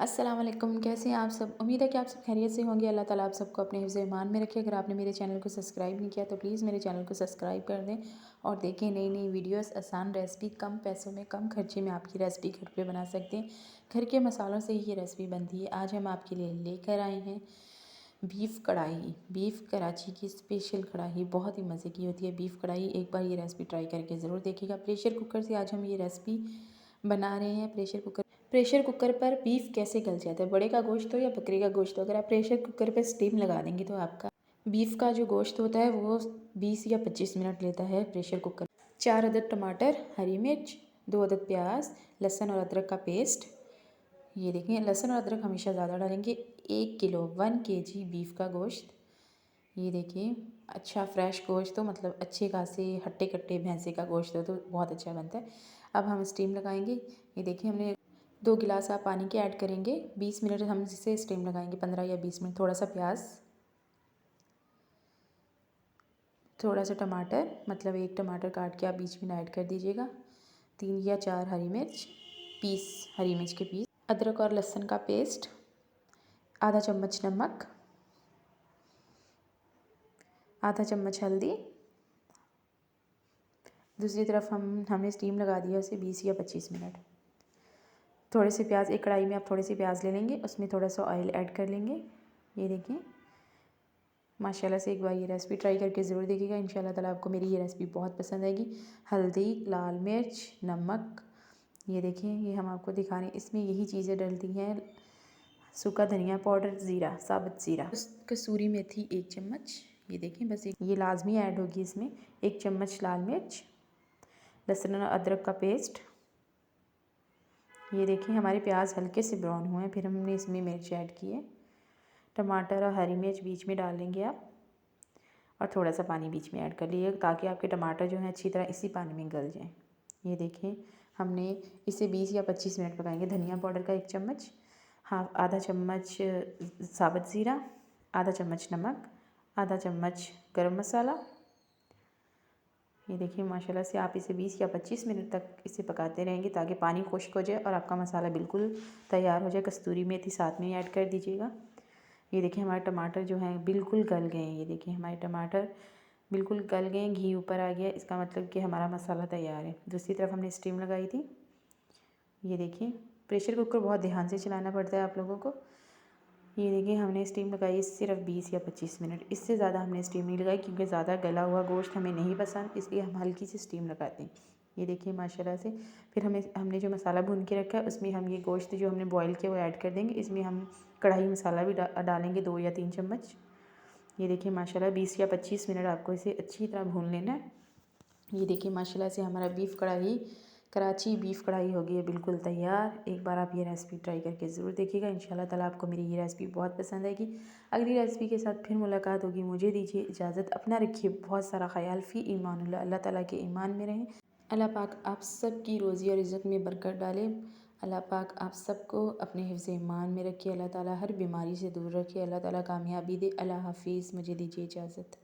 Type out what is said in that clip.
अस्सलाम वालेकुम। कैसे हैं आप सब? उम्मीद है कि आप सब खैरियत से होंगे। अल्लाह ताला आप सबको अपने हिफ्ज़ ईमान में रखे। अगर आपने मेरे चैनल को सब्सक्राइब नहीं किया तो प्लीज़ मेरे चैनल को सब्सक्राइब कर दें और देखें नई नई वीडियोस, आसान रेसिपी, कम पैसों में कम खर्चे में आपकी रेसिपी घर पे बना सकते हैं। घर के मसालों से ही ये रेसिपी बनती है। आज हम आपके लिए लेकर आए हैं बीफ़ कढ़ाई। बीफ़ कराची की स्पेशल कढ़ाई बहुत ही मज़े की होती है बीफ़ कढ़ाई। एक बार ये रेसिपी ट्राई करके ज़रूर देखिएगा। प्रेशर कुकर से आज हम ये रेसिपी बना रहे हैं। प्रेशर कुकर पर बीफ कैसे गल जाता है, बड़े का गोश्त हो या बकरी का गोश्त हो, अगर आप प्रेशर कुकर पर स्टीम लगा देंगे तो आपका बीफ का जो गोश्त होता है वो 20 या 25 मिनट लेता है प्रेशर कुकर। 4 अदद टमाटर, हरी मिर्च, 2 अदद प्याज, लहसुन और अदरक का पेस्ट। ये देखें, लहसुन और अदरक हमेशा ज़्यादा डालेंगे। 1 किलो 1 kg बीफ का गोश्त। ये देखिए, अच्छा फ्रेश गोश्त हो, मतलब अच्छे खासे हट्टे कट्टे भैंसे का गोश्त हो तो बहुत अच्छा बनता है। अब हम स्टीम लगाएंगे। ये देखिए, हमने 2 गिलास आप पानी के ऐड करेंगे। 20 मिनट हम इसे स्टीम लगाएंगे, 15 या 20 मिनट। थोड़ा सा प्याज, थोड़ा सा टमाटर, मतलब 1 टमाटर काट के आप बीच में ऐड कर दीजिएगा। 3 या 4 हरी मिर्च, हरी मिर्च के पीस, अदरक और लहसुन का पेस्ट, आधा चम्मच नमक, आधा चम्मच हल्दी। दूसरी तरफ हमने स्टीम लगा दिया उसे 20 या 25 मिनट। थोड़े से प्याज, एक कढ़ाई में आप थोड़े से प्याज ले लेंगे, उसमें थोड़ा सा ऑयल ऐड कर लेंगे। ये देखिए, माशाल्लाह से एक बार ये रेसिपी ट्राई करके ज़रूर देखिएगा। इंशाल्लाह ताला आपको मेरी ये रेसिपी बहुत पसंद आएगी। हल्दी, लाल मिर्च, नमक, ये देखिए, ये हम आपको दिखा रहे हैं। इसमें यही चीज़ें डलती हैं। सूखा धनिया पाउडर, ज़ीरा, साबुत ज़ीरा, कसूरी मेथी 1 चम्मच। ये देखें, बस ये लाजमी ऐड होगी इसमें। 1 चम्मच लाल मिर्च, लहसुन और अदरक का पेस्ट। ये देखिए, हमारे प्याज हल्के से ब्राउन हुए हैं, फिर हमने इसमें मिर्च ऐड की है। टमाटर और हरी मिर्च बीच में डाल लेंगे आप, और थोड़ा सा पानी बीच में ऐड कर लीजिए ताकि आपके टमाटर जो हैं अच्छी तरह इसी पानी में गल जाएं। ये देखिए, हमने इसे 20 या 25 मिनट पकाएंगे। धनिया पाउडर का 1 चम्मच, आधा चम्मच साबुत ज़ीरा, आधा चम्मच नमक, आधा चम्मच गरम मसाला। ये देखिए, माशाल्लाह से आप इसे 20 या 25 मिनट तक इसे पकाते रहेंगे ताकि पानी खुश्क हो जाए और आपका मसाला बिल्कुल तैयार हो जाए। कस्तूरी मेथी साथ में ऐड कर दीजिएगा। ये देखिए, हमारे टमाटर जो हैं बिल्कुल गल गए हैं। ये देखिए, हमारे टमाटर बिल्कुल गल गए हैं, घी ऊपर आ गया, इसका मतलब कि हमारा मसाला तैयार है। दूसरी तरफ हमने स्टीम लगाई थी। ये देखिए, प्रेशर कुकर बहुत ध्यान से चलाना पड़ता है आप लोगों को। ये देखिए, हमने स्टीम लगाई सिर्फ 20 या 25 मिनट, इससे ज़्यादा हमने स्टीम नहीं लगाई क्योंकि ज़्यादा गला हुआ गोश्त हमें नहीं पसंद, इसलिए हम हल्की सी स्टीम लगाते हैं। ये देखिए, माशाल्लाह से फिर हमने जो मसाला भून के रखा है उसमें हम ये गोश्त जो हमने बॉईल किया वो ऐड कर देंगे। इसमें हम कढ़ाई मसाला भी डालेंगे 2 या 3 चम्मच। ये देखिए, माशाल्लाह 20 या 25 मिनट आपको इसे अच्छी तरह भून लेना है। ये देखिए, माशाल्लाह से हमारा बीफ़ कढ़ाई, कराची बीफ़ कढ़ाई हो गई है बिल्कुल तैयार। एक बार आप ये रेसिपी ट्राई करके ज़रूर देखिएगा। इंशाल्लाह ताला आपको मेरी ये रेसिपी बहुत पसंद आएगी। अगली रेसिपी के साथ फिर मुलाकात होगी। मुझे दीजिए इजाज़त। अपना रखिए बहुत सारा ख़याल। फ़ी ईमानुल्लाह। अल्लाह ताला के ईमान में रहें। अल्लाह पाक आप सब की रोज़ी और इज़्ज़त में बरकत डाले। अल्लाह पाक आप सबको अपने हिफ्ज़ ईमान में रखे। अल्लाह ताला हर बीमारी से दूर रखे। अल्लाह ताला कामयाबी दे। अल्लाह हाफ़िज़। मुझे दीजिए इजाज़त।